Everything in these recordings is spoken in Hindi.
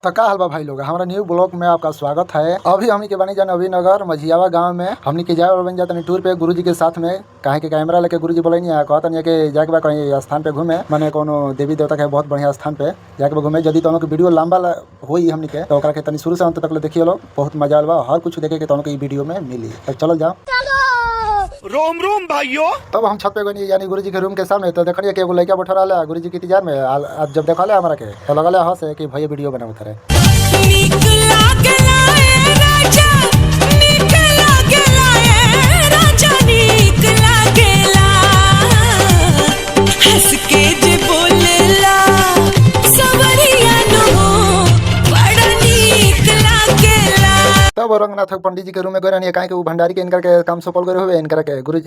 तो का हलवा भाई लोग, हमारा न्यू ब्लॉग में आपका स्वागत है। अभी हमनी के बनी जान नगर मझियावा गांव में हमनी के जाए बन जाते टूर पे गुरुजी के साथ में। काहे के कैमरा लेके गुरुजी बोले नहीं कहता नहीं कि जाके बा कहीं स्थान पे घूमे, माने कोनो देवी देवता के बहुत बढ़िया स्थान पे जाके घूमे। यदि तो वीडियो लंबा होई हमनी के तो ओकरा के तनी शुरू से अंत तक देखिए लो, बहुत मजा आवा। हर कुछ देखे के तो वीडियो में मिली। तो चलो जाओ रोम रोम भाइयों। तब हम छत पे गए यानी गुरुजी के रूम के सामने, तो देखलिए कि एगो लड़का बैठा रहा गुरुजी के इंतजार में। आज जब देखा हमारा के तो लगल हंस कि भैया वीडियो बनाओ थारे। तब रंगनाथ पंडित जी के रूम में गए कहीं वो भंडारी के इनकर के काम सौंपल गए हुए इनकर के गुरु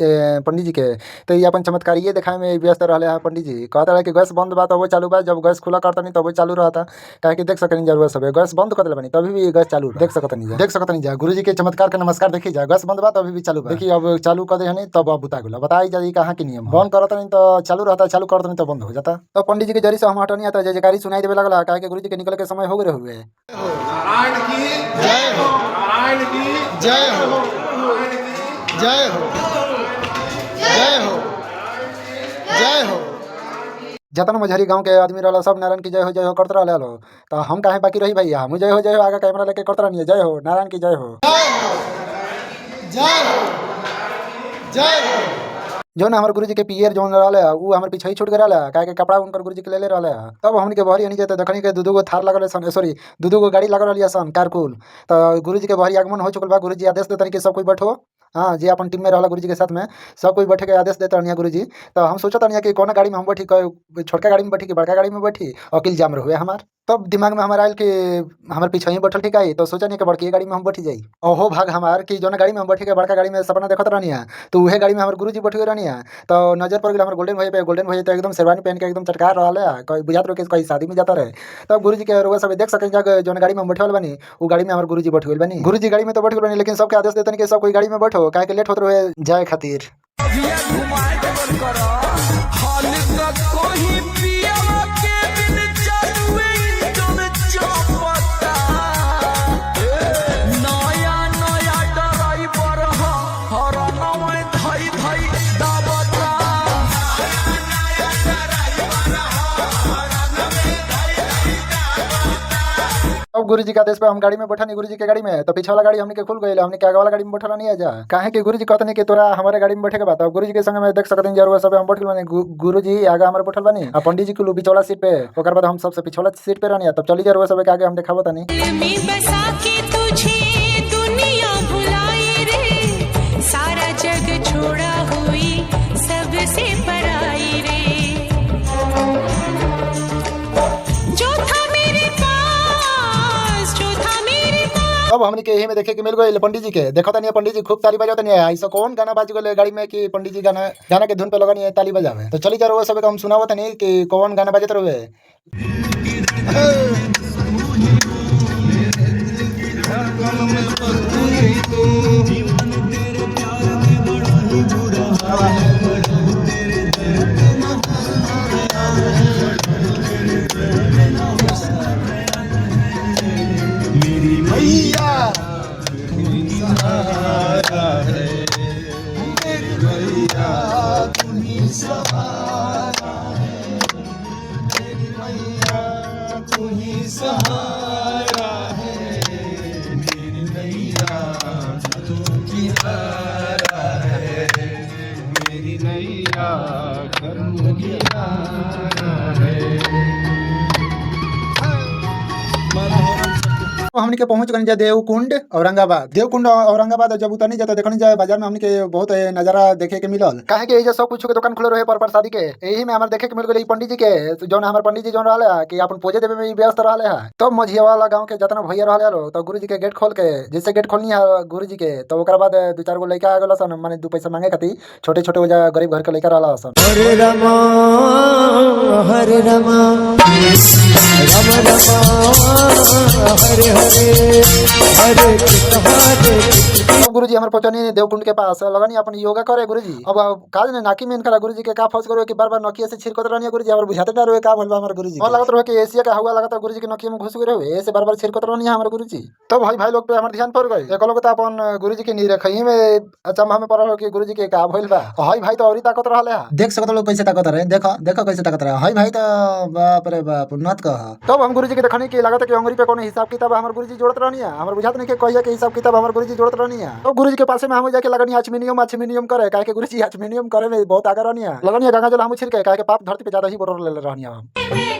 पंडित जी के। तो ये अपन चमत्कार ये दिखाए में व्यस्त रहे हैं पंडित जी। कहता है कि गैस बंद बा तो वो चालू बा, जब गैस खुला करता नहीं तो वो चालू रहता। कहे कि देख सकते जरूर सब गैस बंद कर बनी तभी भी गैस चालू देख सकते नहीं जा गुरु जी के चमत्कार के नमस्कार देखी जा। गैस बंद बा तो अभी भी चालू देखिए, अब चालू कर दे नहीं तब अब बुता गुला बताई जाए कहाँ की नियम। बंद करता नहीं तो चालू रहता, चालू करता नहीं तो बंद हो जाता। तो पंडित जी के जरिए से हम हटनी आता जयकारी सुनाई देवे लगला। कहे कि गुरु जी के निकल के समय हो गए हुए। नारायण की जय हो, नारायण की जय हो, जय हो, जय हो, जय हो। जतन मझरी गांव के आदमी रहा सब नारायण की जय हो करते रहा लो। तो हम काहे बाकी रही भैया, हम जय हो आगे कैमरा लेके करते रहिए जय हो नारायण की जय हो, जय हो, जय हो। जो ना हमारे गुरुजी के पियर जो रहा वो हमारे पीछे ही छूट गया कहे के कपड़ा उनकर गुरुजी के ले रहा। तब हमन के बहरी नहीं देखनी के दू थार लगल सन, सॉरी दू गाड़ी लगल रही सन कारकुल। तो गुरुजी के बहरी आगमन हो चुकल बा। गुरुजी आदेश देते कि सब कोई बैठो। हाँ जी, अपन टीम में रहा गुरुजी के साथ में सब कोई बैठे के आदेश देते रहिए गुरुजी। तो हम सोचता नहीं कि कौन गाड़ी में हम बैठी, छोटका गाड़ी में बैठी कि बड़का गाड़ी में बैठी। अकिल जाम रहे हमार। तब दिमाग में हमारा आयल कि हमारे पीछे ही बैठल ठीक है। तो सोचा नहीं कि बड़की गाड़ी में हम बैठी जाई। ओहो भाग हमार कि जो गाड़ी में हम बैठी के बड़का गाड़ी में सपना देखत रहनी है, तो वह गाड़ी में हमारे गुरुजी बैठ गए रहनी है। तो नजर पड़ गया हमारे गोल्डन भाई पे। गोल्डन भाई तो एकदम शेरवानी पहन के एकदम चटकार रहा है, कोई बुझात रहे कोई शादी में जाता रहे। तब गुरुजी के रोग सब देख सके जो गाड़ी में हम बैठे बनी वो गाड़ी में हमारे गुरुजी बैठ गए बनी। गुरुजी गाड़ी में तो बैठ गए बनी, लेकिन सबके आदेश देते कि सब कोई गाड़ी में बैठो काहे के लेट होते रहे जाए खातिर। अब गुरुजी के आदेश पे हम गाड़ी में बैठा नहीं गुरुजी के गाड़ी में। तो पीछे वाला गाड़ी हमने के खुल गई, हमने के आगे वाला गाड़ी में बैठा नहीं है जा। काहे कि गुरुजी कहते नहीं कि तोरा हमारे गाड़ी में बैठे के बात। अब गुरुजी के संग में देख सकते हैं जरूर सब हम बैठल बनी। गुरुजी आगे हमारे बैठल बनी और पंडित जी को बिचौला सीट पे, ओकर बाद हम सबसे पिछवाला सीट पे रहनी। तब चली जरूर सब के आगे हम दिखाबो तनी। सारा जग छोड़ा हुई सबसे पराई रे, जो था मेरे पास, जो था मेरे पास। अब हमने के यही में देखे कि मिल गए पंडित जी के। देखो तनी पंडित जी खूब ताली बजाते नहीं है। ऐसा कौन गाना बाज गए गाड़ी में कि पंडित जी गाना के धुन पे लगा नहीं है ताली बजावे। तो चली जरूर सब हम सुनावो तनी कि कौन गाना बजत रहे। मेरी मैया तुम्ही सहारा है, मेरी मैया तुम्ही सहारा है, मेरी मैया तुम्ही सहारा है, मेरी मैया तुम्ही सहारा है, मेरी मैया तुम्ही सहारा है। हमने के पहुंच गए देवकुंड औरंगाबाद। देवकुंड औरंगाबाद जब उतरनी जाता देखनी जाए बाजार में हमने के बहुत नजारा देखे के मिलल। काहे के सब कुछ के दुकान खुले रहे पर प्रसादी के। यही में हमारे देखे के मिल गई पंडित जी के जो हमारे पंडित जी जो रहा कि अपन पूजे देवे में व्यस्त रहा है। तो मझिया वाला गाँव के जितना भैया रहा तो गुरु जी के गेट खोल के जैसे गेट खोलनी है गुरु जी के, तो ओकर बाद 2-4 गो लड़का आ गया सन, माने 2 पैसा मांगे खातिर। छोटे छोटे गरीब घर के लड़का रहा सन। हरे रमा हरे रमा राम रमा हरे हरे हरे कृष्ण हरे कृष्ण। गुरुजी हमारे पहुंचनी देवकुंड के पास लगनी अपन योगा करे गुरुजी। अब काज ने नाकी में इनका गुरुजी के का फस करो कि बार-बार नकिया से छिरकत रहनी गुरुजी और बुझाते ना रहे का भलवा हमारे गुरुजी। और लगत रहे कि एशिया का हवा लगता गुरुजी के नकिया में घुस गए रहे ऐसे बार-बार छिरकत रहनी हमारे गुरुजी। तो भाई लोग पे हमारे ध्यान पड़ गई। एक लोग तो अपन गुरुजी के नी रखई में अचंभा में पड़ल हो कि गुरुजी के का भइल बा। हाय भाई तो औरी ताकत रहले है। देख सकत लोग कैसे ताकत रहे। देखो कैसे ताकत रहे। हाय भाई तो बाप रे बाप उन्नत कह। तब हम गुरुजी के देखनी कि लागत कि अंगुरी पे कोनो हिसाब किताब हमारे गुरुजी जोड़त रहनी है। हमारे बुझात नहीं के कहिया के हिसाब किताब हमारे गुरुजी जोड़त रहनी है। तो गुरुजी के पास में हम जाके लगनी अचमिनियम करे काहे के गुरुजी अचमिनियम करे में बहुत आगे रहनी है। लगनी गंगा जल हम छिड़के काहे के पाप धरती पे ज्यादा ही बोर ले रहनी है।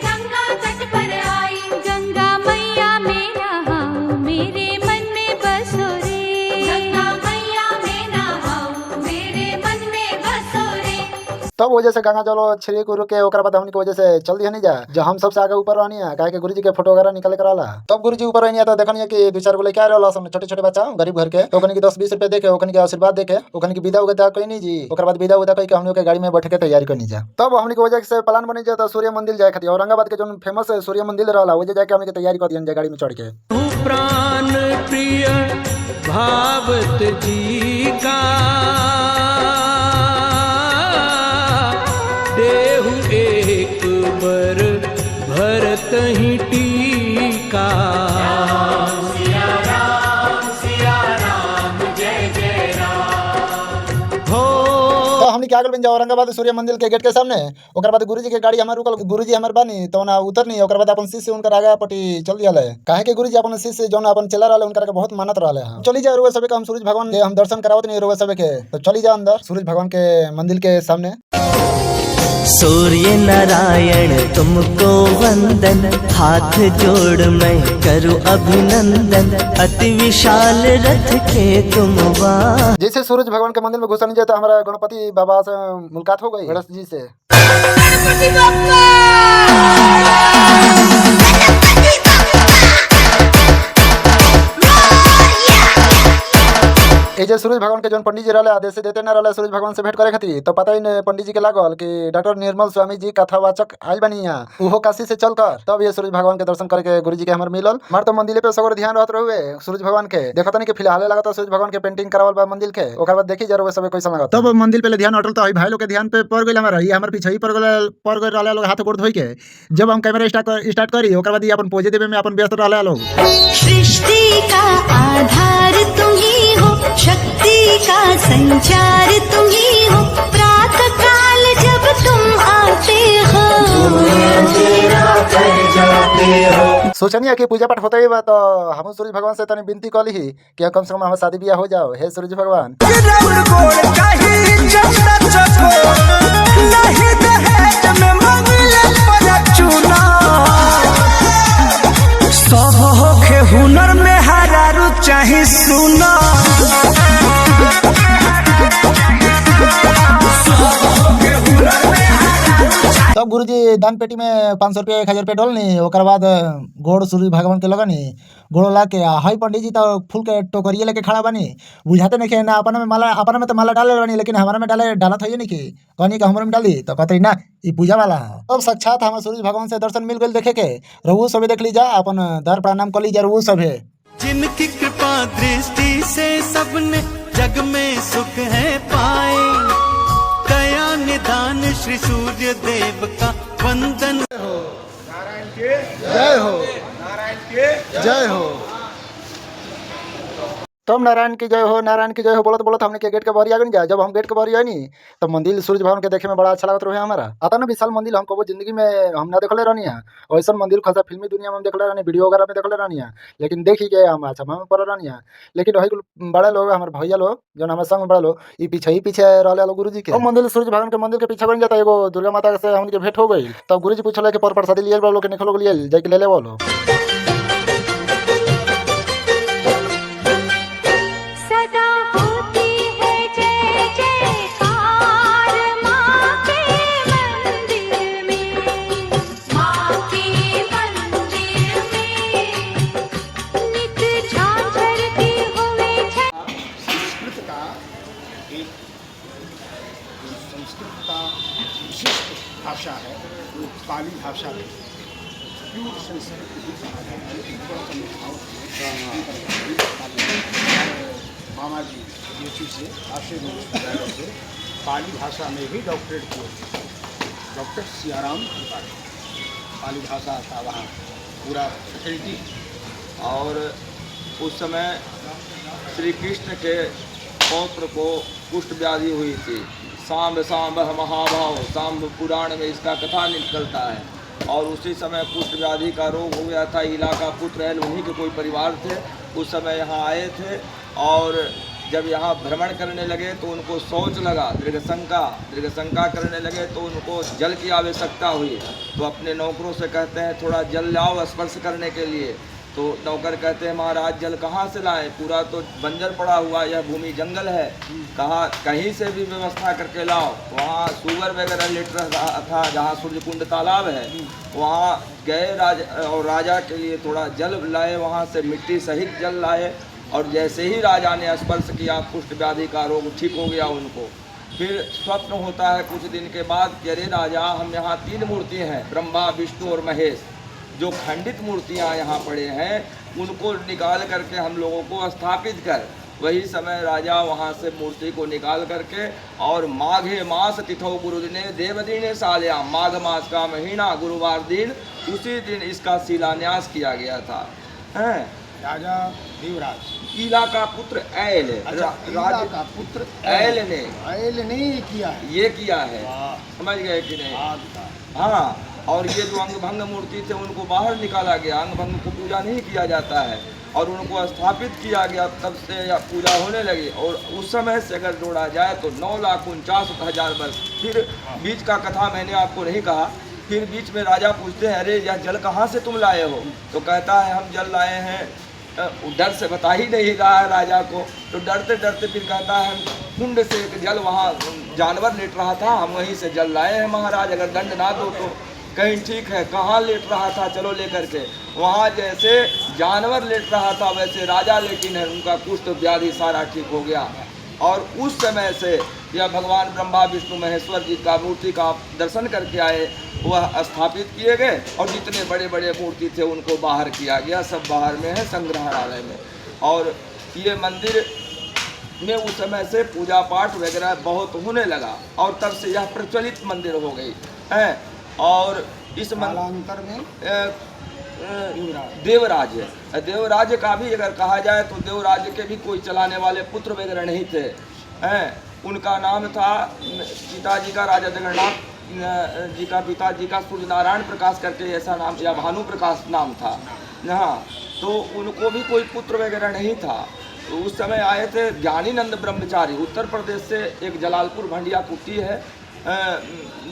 गंगा तट पर आई गंगा मैया में नहाऊं मेरे मन में बसो रे। गंगा मैया में नहाऊं मेरे मन में बसो रे। तब वजह से गंगा जल छिड़क उड़ के ओकर बाद हमनी के वजह से चल दिया नहीं जा जो हम सबसे आगे ऊपर रहनी है काहे के गुरुजी के फोटो वगैरह निकाले कराला। तब गुरुजी ऊपर रहनी है तो देखनी कि दो चार गो लेके आ रहल सन छोटे-छोटे बच्चा गरीब घर के। तो ओकनी के 10-20 रुपया देके ओकनी के आशीर्वाद देके ओकनी के विदा उदा कइनी जी। ओकर बाद विदा उदा कइ के हमनी के गाड़ी में बैठ के तैयारी करनी जा। तब हमनी के वजह से प्लान बनी जा तो सूर्य मंदिर जाए खातिर औरंगाबाद के जोन फेमस सूर्य मंदिर रहला वजह जाके हमनी के तैयारी कर दियन जा गाड़ी में चढ़ के। प्राण प्रिय भावत जी का देहु एक बर भरत ही टीका। तो हमनी के आगल बन जा औरंगाबाद सूर्य मंदिर के गेट के सामने। ओकर बाद गुरुजी के गाड़ी हमार रुकल गुरुजी हमार बानी तो ना उतरनी। ओकर बाद अपन शिष्य उनकर आगे पटी चल दिया ले काहे के गुरुजी अपन शिष्य जोन अपन चला रहले उनकर के बहुत मानत रहले हैं। चली जा रोवे सबे के हम सूरज भगवान के हम दर्शन करावत नहीं रोवे सबे के। तो चली जा अंदर सूरज भगवान के मंदिर के सामने। सूर्य नारायण तुमको वंदन हाथ जोड़ मैं करूं अभिनंदन अति विशाल रथ के तुम वाहन। जैसे सूरज भगवान के मंदिर में घुसनी जाता हमारा गणपति बाबा से मुलाकात हो गई गणेश जी से। जे सूरज भगवान के जोन पंडित जी रहले आदेश देते न रहले सूरज भगवान से भेंट करे खातिर। तो पता ही ने पंडित जी के लागल कि डॉक्टर निर्मल स्वामी जी कथावाचक आइल बनी यहाँ उहो काशी से चलकर। तब ये सूरज भगवान के दर्शन करके गुरुजी के हमार मिलल। मार तो मंदिर पे सगोर ध्यान रहत रहुए सूरज भगवान के। देखत नहीं कि फिलहाल लगता सूरज भगवान के पेंटिंग करावल बा मंदिर के। ओकर बाद देखी जरूर सब कैसा लगत। तब मंदिर पे ध्यान अटल तो भाई लोग के ध्यान पे पड़ गइल हमारा ये हमर पीछे ही पड़ गइल रहले लोग हाथ गोड़ धोई के। जब हम कैमरा स्टार्ट करी ओकर बाद अपन पोज देवे में अपन व्यस्त रहले लोग। सृष्टि का आधार तुम ही हो शक्ति का संचार तुम ही हो प्रातः काल जब तुम आते हो सोचनी कि पूजा पाठ होते ही बा तो हम सूरज भगवान से तनी विनती कली ही कि कम से कम हमार शादी ब्याह हो जाओ। हे सूरज भगवान सब होखे हुनर में हरारू चाहे सुना। तब गुरुजी दान पेटी में 500 रुपया 1000 रुपया डोलनी। ओकर बाद गोड़ सूर्य भगवान के लगनी गोड़ ला के हाई पंडित जी तो फूल के टोकरिया लेके खड़ा बनी। बुझाते नहीं ना अपना में तो माला डाले बनी लेकिन हमारे में डाला था नहीं कि कहनी कि हमारे में डाली तो कहते ना ये पूजा वाला है। अब साक्षात हमारे सूर्य भगवान से दर्शन मिल गए देखे के रहू सबे देख लीजा अपन दर प्रणाम कर लीजा रहू सबे। जिनकी कृपा दृष्टि से सबने जग में सुख है पाए कया निदान श्री सूर्य देव का वंदन हो। नारायण के जय हो। नारायण के जय हो। तब नारायण की जय हो बोलत हमने के गेट के बाहर आ गई जा। जब हम गेट के बाहर आई नहीं तो मंदिर सूरज भगवान के देखे में बड़ा अच्छा लगत रहे हमारा। आता ना विशाल मंदिर हम कबो जिंदगी में हम ना देखले रहनी है। वैसा मंदिर खासा फिल्मी दुनिया में देखले रहनी वीडियो वगैरह में देखले रहनी है लेकिन देखी के हम अच्छा में पड़ रहनी है। लेकिन वही बड़े लोग हमारे भैया लोग जो हमारे संग बड़े लोग ये पीछे रहले लोग गुरुजी के। मंदिर सूरज भगवान के मंदिर के पीछे बन जाता एगो दुर्गा माता से हमके भेंट हो गई। तब गुरुजी पूछले कि पर प्रसादी लिए लोग के निकलो लिए जाके ले ले बोलो। संस्कृत का विशिष्ट भाषा है वो पाली भाषा है। प्योर संस्कृत मामा जी यूपी से आशीष विद्यालय से पाली भाषा में भी डॉक्टरेट किए थे। डॉक्टर सियाराम त्रिपाठी, पाली भाषा था वहाँ पूरा फैकल्टी। और उस समय श्री कृष्ण के पौत्र को कुष्ठ व्याधि हुई थी। सांब सांब महाभाव, सांब पुराण में इसका कथा निकलता है। और उसी समय कुष्ठ व्याधि का रोग हो गया था। इलाका पुत्र है, उन्हीं के कोई परिवार थे, उस समय यहाँ आए थे। और जब यहाँ भ्रमण करने लगे तो उनको शौच लगा, दीर्घ शंका करने लगे तो उनको जल की आवश्यकता हुई। तो अपने नौकरों से कहते हैं थोड़ा जल लाओ स्पर्श करने के लिए। तो नौकर कहते हैं महाराज जल कहाँ से लाएं, पूरा तो बंजर पड़ा हुआ यह भूमि जंगल है, कहा कहीं से भी व्यवस्था करके लाओ। वहाँ सुगर वगैरह लेट रहा था जहाँ सूर्यकुंड तालाब है, वहाँ गए और राजा के लिए थोड़ा जल लाए, वहाँ से मिट्टी सहित जल लाए। और जैसे ही राजा ने स्पर्श किया कुष्ठ व्याधि का रोग ठीक हो गया उनको। फिर स्वप्न होता है कुछ दिन के बाद कि अरे राजा हम यहाँ 3 मूर्ति हैं, ब्रह्मा विष्णु और महेश, जो खंडित मूर्तियाँ यहाँ पड़े हैं उनको निकाल करके हम लोगों को स्थापित कर। वही समय राजा वहाँ से मूर्ति को निकाल करके और माघे मास तिथौ गुरुदिने देवदिने साल्या, माघ मास का महीना गुरुवार दिन उसी दिन इसका शिलान्यास किया गया था। हैं राजा देवराज ईला का पुत्र ऐल, राजा का पुत्र ऐल ने किया है, ये किया है। वाह। समझ गए कि नहीं? वाह। हाँ। और ये जो अंगभंग मूर्ति थे उनको बाहर निकाला गया, अंगभंग को पूजा नहीं किया जाता है और उनको स्थापित किया गया, तब से पूजा होने लगी। और उस समय से अगर जोड़ा जाए तो 9,49,000 वर्ष। फिर बीच का कथा मैंने आपको नहीं कहा। फिर बीच में राजा पूछते हैं अरे यह जल कहाँ से तुम लाए हो? तो कहता है हम जल लाए हैं, डर से बता ही नहीं रहा है राजा को। तो डरते डरते फिर कहता है कुंड से एक जल वहाँ जानवर लेट रहा था, हम वहीं से जल लाए हैं महाराज, अगर दंड ना दो तो। कहीं ठीक है, कहाँ लेट रहा था, चलो लेकर के। वहाँ जैसे जानवर लेट रहा था वैसे राजा लेकिन है, उनका कुष्ठ व्याधि सारा ठीक हो गया। और उस समय से यह भगवान ब्रह्मा विष्णु महेश्वर जी का मूर्ति का दर्शन करके आए, वह स्थापित किए गए। और जितने बड़े बड़े मूर्ति थे उनको बाहर किया गया, सब बाहर में है संग्रहालय में। और ये मंदिर में उस समय से पूजा पाठ वगैरह बहुत होने लगा और तब से यह प्रचलित मंदिर हो गई है। और इस कालांतर में देवराज है। देवराज का भी अगर कहा जाए तो देवराज के भी कोई चलाने वाले पुत्र वगैरह नहीं थे हैं। उनका नाम था पिताजी का राजा जगन्नाथ जी का पिताजी का सूर्य नारायण प्रकाश करके ऐसा नाम या भानु प्रकाश नाम था। हाँ, तो उनको भी कोई पुत्र वगैरह नहीं था। तो उस समय आए थे ज्ञानीनंद ब्रह्मचारी, उत्तर प्रदेश से एक जलालपुर भंडिया कुट्टी है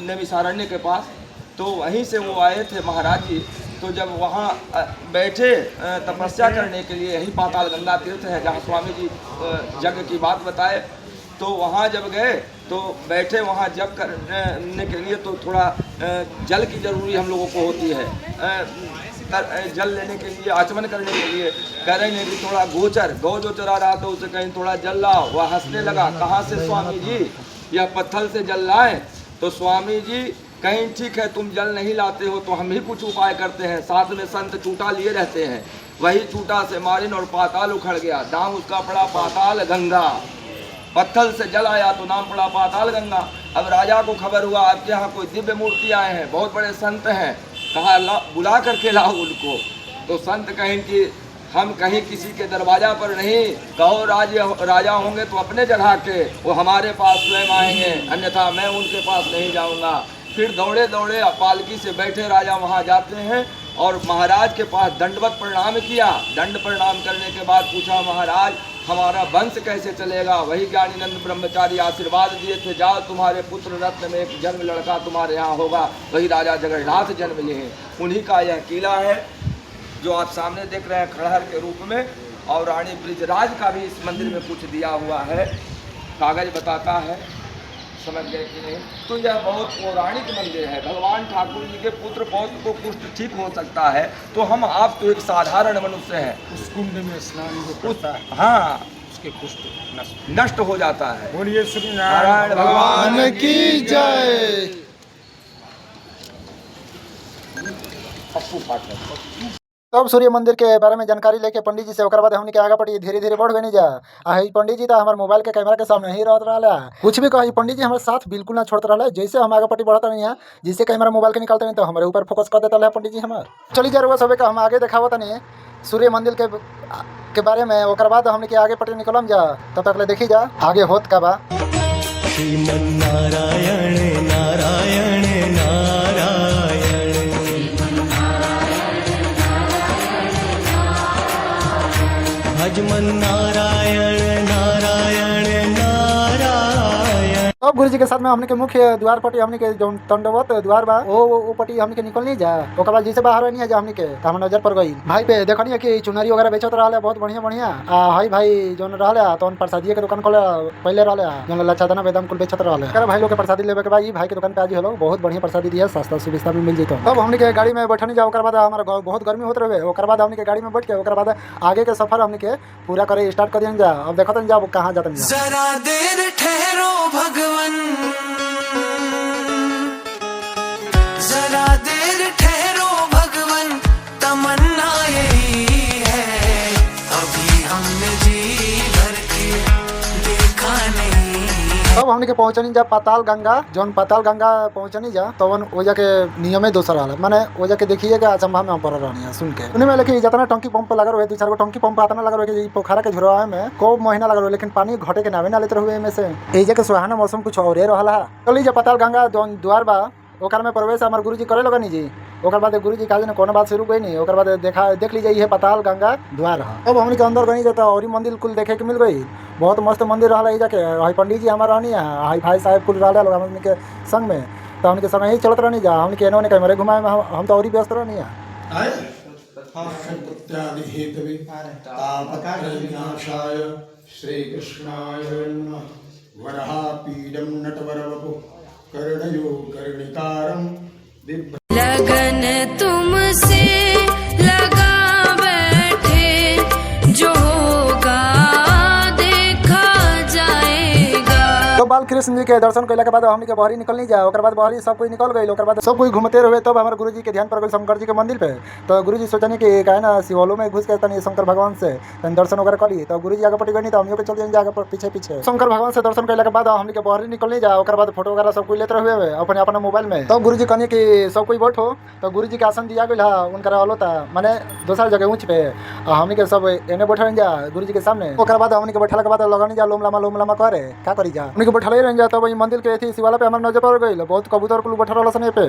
नैमिषारण्य के पास, तो वहीं से वो आए थे महाराज जी। तो जब वहाँ बैठे तपस्या करने के लिए, यही पाताल गंगा तीर्थ है जहाँ स्वामी जी यज्ञ की बात बताए, तो वहाँ जब गए तो बैठे वहाँ जप करने के लिए, तो थोड़ा जल की ज़रूरी हम लोगों को होती है। जल लेने के लिए, आचमन करने के लिए कह रहे हैं कि थोड़ा गोचर गौ जो चरा रहा था उसे कहीं थोड़ा जल लाओ। वह हंसने लगा, कहाँ से स्वामी जी, यह पत्थर से जल लाए? तो स्वामी जी कहीं ठीक है तुम जल नहीं लाते हो तो हम ही कुछ उपाय करते हैं। साथ में संत चूटा लिए रहते हैं, वही चूटा से मारिन और पाताल उखड़ गया, नाम उसका पड़ा पाताल गंगा। पत्थर से जल आया तो नाम पड़ा पाताल गंगा। अब राजा को खबर हुआ आपके यहाँ कोई दिव्य मूर्ति आए हैं, बहुत बड़े संत हैं, कहा बुला करके लाओ उनको। तो संत कहें कि हम कहीं किसी के दरवाजा पर नहीं, कहो राजा होंगे तो अपने जगह के, वो हमारे पास स्वयं आएंगे, अन्यथा मैं उनके पास नहीं जाऊंगा। फिर दौड़े दौड़े पालकी से बैठे राजा वहाँ जाते हैं और महाराज के पास दंडवत प्रणाम किया। दंड प्रणाम करने के बाद पूछा महाराज हमारा वंश कैसे चलेगा? वही ज्ञानीनंद ब्रह्मचारी आशीर्वाद दिए थे, जाओ तुम्हारे पुत्र रत्न में एक जन्म लड़का तुम्हारे यहाँ होगा। वही राजा जगन्नाथ जन्म लिए हैं। उन्हीं का यह किला है जो आप सामने देख रहे हैं खड़हर के रूप में। और रानी ब्रिजराज का भी इस मंदिर में कुछ दिया हुआ है, कागज बताता है, समझ गए कि नहीं? तो यह बहुत पौराणिक मंदिर है। भगवान ठाकुर जी के पुत्र पौत्र को कुष्ठ ठीक हो सकता है तो हम आप तो एक साधारण मनुष्य हैं, उस कुंड में स्नान जो करता है, हाँ, उसके कुष्ठ नष्ट हो जाता है। बोलिए श्री नारायण भगवान की जय। पप्पू पाठक। तब सूर्य मंदिर के बारे में जानकारी लेके पंडित जी से ओकर बाद हमनी के आगे पड़ी धीरे धीरे बढ़ गई जा। पंडित जी तो हमारे मोबाइल के कैमरा के सामने ही रहत रहा, कुछ भी कही पंडित जी हमारे साथ बिल्कुल ना छोड़ते रहा। जैसे हम आगे पट्टी बढ़ता नहीं है, जिससे कैमरा मोबाइल के निकालते नहीं तो हमारे ऊपर फोकस कर देता है पंडित जी हमारे। चली जा रहा सब हम आगे देखावत नहीं सूर्य मंदिर के बारे में। ओकर बाद हमने के आगे पट्टी निकलम जा, तब तक ले देखी जा आगे होत का बा। श्रीमन्नारायण नारायण नारायण, भजमन नारायण नारायण नारायण। अब गुरु जी के साथ में हमने के मुख्य द्वार पट्टी हमने के जो दंडवत द्वार बा वो पट्टी हमने के निकल नहीं जा। ओकर बाद जैसे बाहर नहीं जा हमने के तो हम नजर पर गई भाई पे देखनी कि चुनरी वगैरह बेचत रहा बहुत बढ़िया बढ़िया। हाई भाई जो रहा तो प्रसादी के दुकान खोले पहले रहा जो लच्छादाना बेदाम कुल बेचत रहा। भाई लोग के प्रसादी लेवे के बाद भाई के दुकान पे आज हेलो बहुत बढ़िया प्रसादी दिया, सस्ता सुविधा में मिल जाता। तब हमने के गाड़ी में बैठनी जा। ओकर बाद हमारा बहुत गर्मी होते रहे। ओकर बाद हमने के गाड़ी में बैठ के ओकर बाद आगे के सफर हमने के पूरा करे स्टार्ट कर दिया जा। अब देखते जा कहाँ जाते हैं। जरा देर ठहरो भगवन, जरा देर ठहरो भगवन, तमन्ना यही है, अभी हमने जी भर के देखा नहीं। तब हमने के पहुंचनी जा पाताल गंगा। जौन पाताल गंगा पहुंचनी जा तो वो जाके नियम है दूसरा हाल माने वो जाके देखिएगा अचंभा में पर रहनी सुन के उन्हें में। लेकिन जितना टंकी पंप लगा रहे 2-4 टंकी पंप आतना लगा रहे पोखरा के झुरवा में को महीना लगा रहे, लेकिन पानी घटे के नावे ना लेते हुए में से एजे के सुहाना मौसम कुछ और रहा। चली जा पाताल गंगा जौन द्वार बा ओकर में प्रवेश हमारे गुरुजी करे लगनी जी। ओकर बाद गुरुजी कहा ने कोनो बात शुरू गई नहीं। ओकर बाद देख लीजिए ये पाताल गंगा द्वार है। अब हमने के अंदर गई जाता और मंदिर कुल देखे के मिल गई। बहुत मस्त मंदिर रहा जाके। हाई पंडित जी हमारा रहनी है, हाई भाई साहब कुल रहा लोग हमने के संग में, तो हमने के संग ही चलत रहनी जा। हमने के इन्होंने कैमरे घुमाए में हम तो और ही व्यस्त रहनी है। श्री कृष्णाय नमः। वराहपीडं नटवरवपु कर्णयो कर्णिकारं दिव्य। लगन तुमसे लगा बैठे, जो होगा देखा जाएगा। तो बाल कृष्ण जी के दर्शन कैला के बाद हमने के बहरी निकलनी जाए। ओकर बाद बहरी सब कोई निकल गई। ओकर बाद सब कोई घूमते रहे। तब हमारे गुरुजी के ध्यान पर गई शंकर जी के मंदिर पे। तो गुरुजी सोचनी कि का है ना शिवोलो में घुस के तनी शंकर भगवान से दर्शन वगैरह करी। तो गुरुजी आगे पटी गई तो हम लोग के चल जाएंगे आगे पीछे पीछे। शंकर भगवान से दर्शन कैला के बाद हमने के बहरी निकलनी जाए। ओकर बाद फोटो वगैरह सब कोई लेते हुए अपने अपना मोबाइल में। तब गुरुजी कहनी कि सब कोई बैठो। तो गुरुजी के आसन दिया गया उनका हलो था माने दूसरा जगह ऊँच पे। हमने के सब एने बैठे जा गुरुजी के सामने। ओकर बाद हमने के बैठला के बाद लगनी जा लोम लामा करे का करी जा। हमने के बैठले रह जा। तब मंदिर के थी शिवाला पे हमारे नजर पर गई बहुत कबूतर कुल बैठा रहा सने पे।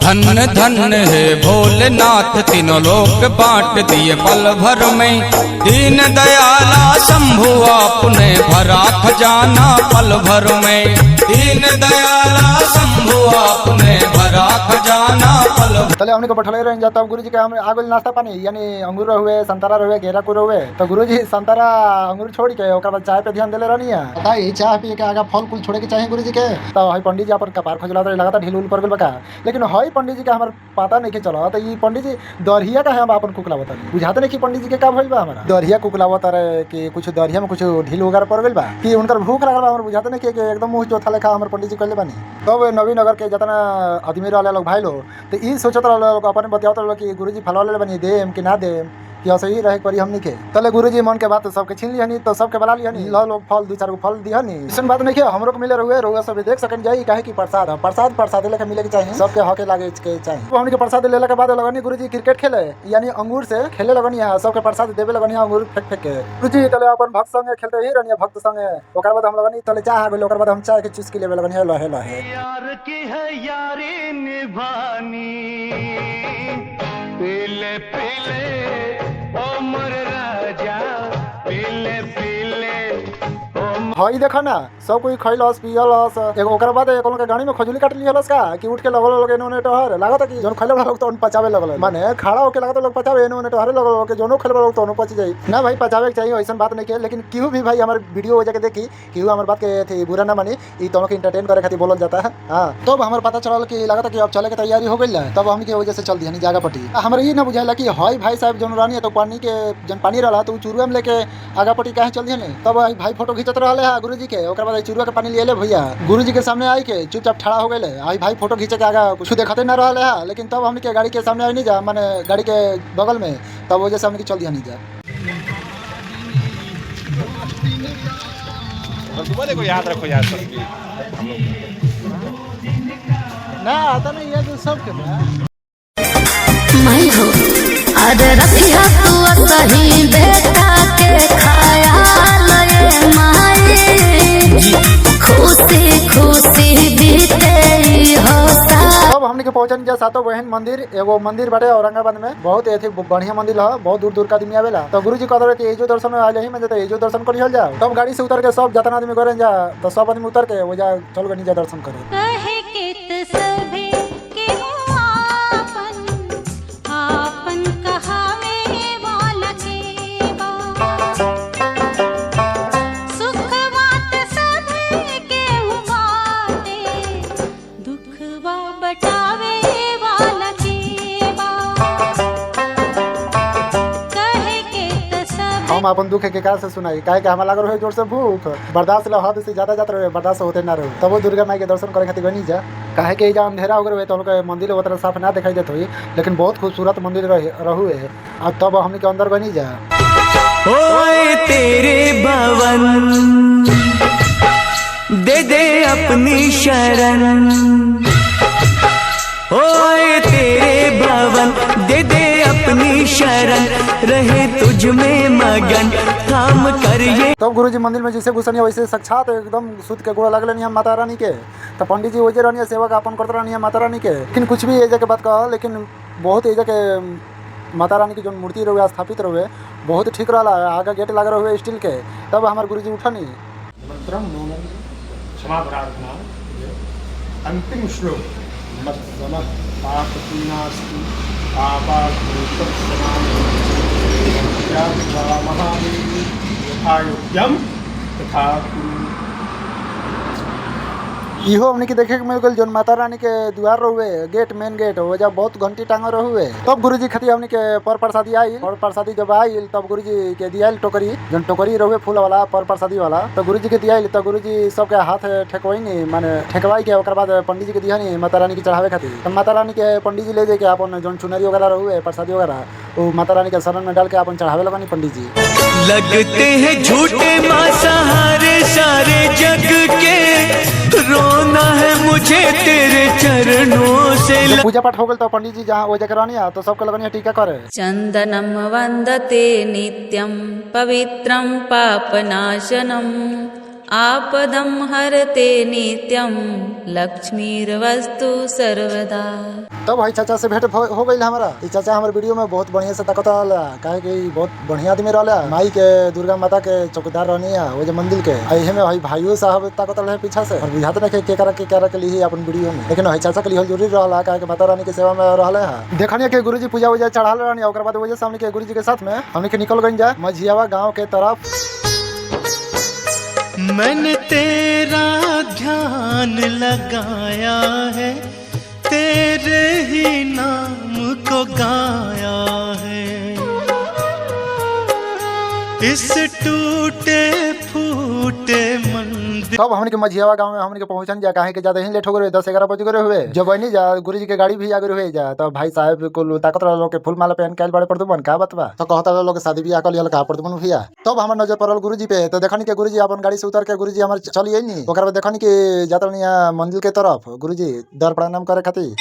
धन्य धन्य है भोलेनाथ तीनों लोक बांट दिए पल भर में। दीन दयाला शंभु आपने भरा खजाना पल भर में। दीन दयाला शंभु आपने भरा खजाना पल भर। चले हमने को बैठले रह जा। तब गुरुजी के हम आगे नाश्ता पानी यानी अंगूर हुए, संतरा हुए, घेरा कुर हुए। तो गुरुजी संतरा अंगूर छोड़ के ओकर बाद चाय पे ध्यान देले रहनी है। बताई चाय पी के आगे फल कुल छोड़े के चाहिए गुरुजी के। तो हई पंडित जी अपन कपार खजलाते लगातार ढील उल पर गेल बका। लेकिन हई पंडित जी का हमार पता नहीं के चला। तो ये पंडित जी दरिया का है हम अपन कुकला बता बुझाते नहीं कि पंडित जी के का भइल बा हमारा दरिया कुकला बता रहे कि कुछ दरिया में कुछ ढील वगैरह पड़ गइल बा कि उनकर भूख लागल बा। हमार बुझाते नहीं कि एकदम मुंह चोथा लेखा हमार पंडित जी कहले बानी। तब नवीन नगर के जितना आदमी रहले लोग भाई लोग तो ई सोचत रहले लोग अपन बतियावत रहले कि गुरुजी फलवा ले बनी देम कि ना देम कि ऐसे ही रहे परी हमनी के। तले गुरुजी मन के बात तो सबके छीन लिहनी। तो सबके बला लिहनी लो लोग फल 2-4 गो फल दिहनी। ऐसन बात नहीं कि हमरो को मिले रहुए रोगा सब देख सकन जाई काहे कि प्रसाद प्रसाद लेके मिले के चाहिए सबके हके लागे के चाहिए। तो हमनी के प्रसाद लेला के बाद लगनी गुरुजी क्रिकेट खेले यानी अंगूर से खेले लगनी है। सबके प्रसाद देवे लगनी है अंगूर फेंक के। गुरुजी तले अपन भक्त संगे खेलते ही रहनी भक्त संगे। ओकर बाद हम लगनी तले चाह गेल। ओकर बाद हम चाय के चुस्की लेवे लगनी है लहे लहे। यार की है यारी निभानी, पीले पीले उमर राजा, पीले पीले हई देखा ना सब कोई खैलस पियलस। एगो ओकर बाद एक के गाड़ी में खजूली काट लिहलस का कि उठ के लगल लोग एने टहर लागत कि जोन खैले लोग तो पचावे लगल माने खड़ा होके लागत लोग पचावे एने टहरे लगल के जोनो खैले लोग तो पच जाई ना। भाई पचावे के चाहिए ऐसन बात नहीं के। लेकिन केहू भी भाई हमारे वीडियो हो जाके देखी केहू हमारे बात के थी बुरा ना मानी। ई दोनों के एंटरटेन करे खातिर बोलल जाता है। हां तब हमारे पता चलल कि लागत कि अब चले के तैयारी हो गइल है। तब हमनी के वजह से चल दिहनी जागा पटी। हमरा ई ना बुझाइला कि हई भाई साहब जोन रानी तो पानी के जन पानी रहला तो चुरुआ में लेके आगा पटी काहे चल दिहनी। तब भाई फोटो खींचत रहले है गुरुजी के, ओकर बाद चुरुआ के पानी लिए ले भैया गुरुजी के सामने आई के चुपचाप खड़ा हो गए। आई भाई फोटो खींचे के आगा कुछ देखते न रहा है, लेकिन तब हमने के गाड़ी के सामने आई नहीं जा, माने गाड़ी के बगल में, तब वजह से हमने चल दिया नहीं जा। को याद रखो यार ना आता नहीं है तो सब के मैं हो अरे रखिया तू सही बेटा के ख्याल ये माई खुशी खुशी बीते हो अब हमने के पहुंचन जा सातों बहन मंदिर, एगो मंदिर बाटे औरंगाबाद में, बहुत एथी बढ़िया मंदिर है, बहुत दूर दूर का आदमी आवेला। तो गुरुजी कहते कि एजो दर्शन में आले ही में जाते एजो दर्शन करियल जाओ। तब गाड़ी से उतर के सब जतना आदमी करे जा, तो सब आदमी उतर के वो जा चल गनी जा दर्शन करे। कहे के सभे के हो आपन कहावे वाला के बा सुख बात सभे के हो बाटे दुखवा बटावे वाला के बा कहे के सभे हम अपन दुख के कार से सुनाई, काहे कि हमारा लग रहे जोर से भूख बर्दाश्त ला हद से ज्यादा जात रहे, बर्दाश्त होते ना रहे। तब वो दुर्गा माई के दर्शन करे खातिर गनी जा, काहे कि एजा अंधेरा हो गए तो उनके मंदिर उतना साफ ना दिखाई देत हुई, लेकिन बहुत खूबसूरत मंदिर रहू है। अब तब हमने के अंदर गनी जा। ओए तेरे भवन दे दे अपनी शरण, ओए तेरे भवन दे दे अपनी शरण, रहे तुझ में मगन काम करिए। तब गुरुजी मंदिर में जैसे घुसनी वैसे साक्षात एकदम शुद्ध के गोड़ा लगल नहीं माता रानी के। तो पंडित जी वजह रहनी सेवक अपन करते रहनी माता रानी के, लेकिन कुछ भी एजा के बात कह, लेकिन बहुत एजा के माता रानी की जो मूर्ति रहे स्थापित रहे बहुत ठीक रहा, आगे गेट लग रहे स्टील के। तब हमारे गुरुजी उठनी क्षमा प्रार्थना। अंतिम श्लोक मत्समः पापतीनास्ति महादेवी यथायोग्यम तथा कुरु। इहो हमने के देखे के मिल गल जोन माता रानी के द्वार रहुए गेट मेन गेट हो जा बहुत घंटी टांगा रहुए। तब गुरुजी खती हमने के पर प्रसादी आई, और प्रसादी जब आई तब गुरुजी के दियाल टोकरी जोन टोकरी रहुए फूल वाला पर प्रसादी वाला, तो गुरुजी के दियाल तो गुरुजी सबके हाथ ठेकवाई नहीं, माने ठेकवाई के ओकर बाद पंडित जी के दिया नहीं माता रानी के चढ़ावे खातिर। तो माता रानी के पंडित जी ले जाके अपन जोन चुनरी वगैरह रहुए प्रसादी वगैरह वो माता रानी के शरण में डाल के अपन चढ़ावे लगा नहीं पंडित जी। लगते हैं झूठे मांसाहारे सारे जग के, रोना है मुझे तेरे चरणों से। पूजा पाठ हो गल तो पंडित जी जहाँ वो जगह रहनी तो सबके लगनी टीका करे। चंदनम वंदते नित्यं पवित्रं पापनाशनम् आपदं हरते नित्यं लक्ष्मीर्वस्तु सर्वदा। तब भाई चाचा से भेंट हो गई हमारा। चाचा हमारे वीडियो में बहुत बढ़िया से ताकत रहा, काहे कि बहुत बढ़िया आदमी रहा, माई के दुर्गा माता के चौकीदार रहनी है वो जो मंदिर के। आई में भाई भाइयों साहब ताकत रहे पीछा से, और बुझाते नहीं के करा के लिए अपन वीडियो में, लेकिन भाई चाचा के लिए जरूरी रहा, काहे कि माता रानी की सेवा में रहा है। देखनी के गुरुजी पूजा वूजा चढ़ा रहनी, और बाद वजह से हमने के गुरुजी के साथ में हमने के निकल गई जा मझियावा गाँव के तरफ। मैंने तेरा ध्यान लगाया है, तेरे ही नाम को गाया है, इस टूटे फूटे मंदिर। तब हमने के मझियावा गांव में हमने के पहुंचन जा, काहे के ज्यादा ही लेट हो गए 10-11 बज गए हुए। जब नहीं जा गुरुजी के गाड़ी भी आगे हुए जा, तब भाई साहब को ताकत रहा लोग के फूल माला पहन के बड़े प्रदुमन का बतवा, तो कहता लोग शादी ब्याह कर लिया का प्रदुमन भैया। तब हमार नजर पड़ल गुरुजी पे, तो देखनी के गुरुजी अपन गाड़ी से उतर के गुरुजी हमारे चलिए नहीं, ओकर बाद देखनी के जाता नहीं मंदिर के तरफ गुरुजी दर प्रणाम करे खातिर।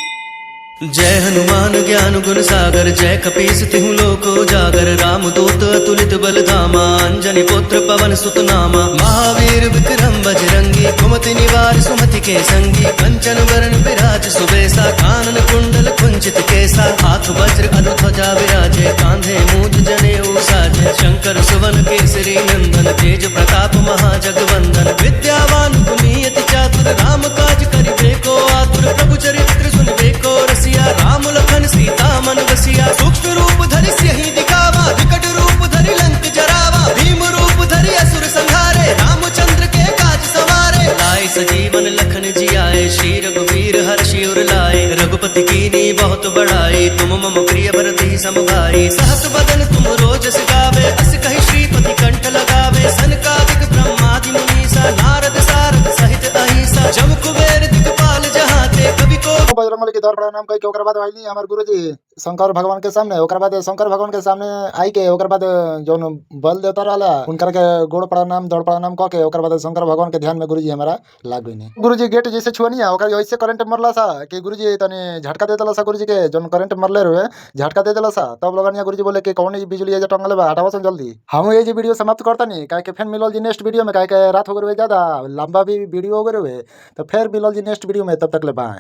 जय हनुमान ज्ञान गुण सागर, जय कपीस तिहु लोको जागर, राम दूत अतुलित बल धामा, अंजनी पुत्र पवन सुत नामा, महावीर विक्रम बजरंगी, कुमति निवार सुमति के संगी, कंचन वरण विराज सुबेसा, कानन कुंडल कुंचित केसा, हाथ वज्र अनुध्वजा विराजे, कांधे मूंज जनेऊ साजे, शंकर सुवन केसरी नंदन, तेज प्रताप महाजगवंदन, विद्यावान गुणियति चातुर, राम काज करिबे को आतुर, प्रभु चरित्र सुनिबे को रसिया, राम लखन सीता मन बसिया, सूक्ष्म रूप धरि सियहि दिखावा, विकट रूप धरि लंक जरावा, भीम रूप धरि असुर संहारे, रामचंद्र के काज सवारे, लाए सजीवन लखन जियाए, श्री रघुवीर हर्षि उर लाए, रघुपति कीनी बहुत बड़ाई, तुम मम प्रिय भरति सम भाई, सहस बदन तुम रोजस गावे, अस कहि श्रीपति कंठ लगावे, सनकादिक ब्रह्मादि मुनीसा, जब कुबेर दिक्पाल जहाँ ते कवि को बजरंगबली के दौर प्रणाम कह के ओकर बाद आइली हमार गुरुजी शंकर भगवान के सामने। ओकर बाद शंकर भगवान के सामने आई के ओकर बाद जौन बल देवता रहला उनकर के गोड़ प्रणाम दौड़ प्रणाम क के ओकर बाद शंकर भगवान के ध्यान में गुरुजी हमारा लाग गइनी। गुरुजी गेट जैसे छुअनी है ओकर ऐसे करंट मरला सा कि गुरुजी तने झटका दे देला सा। गुरुजी के जौन करंट मरले रहे झटका दे देला सा। तब लोगन गुरुजी बोले कि कौन ई बिजली जे टंगले बा हटावा सन जल्दी। हम ये वीडियो समाप्त करतानी काहे के फिर मिलल जी नेक्स्ट वीडियो में। काहे के रात हो गए ज्यादा लंबा भी वीडियो हो गए तो फिर मिलल जी नेक्स्ट वीडियो में। तब तक ले बाय।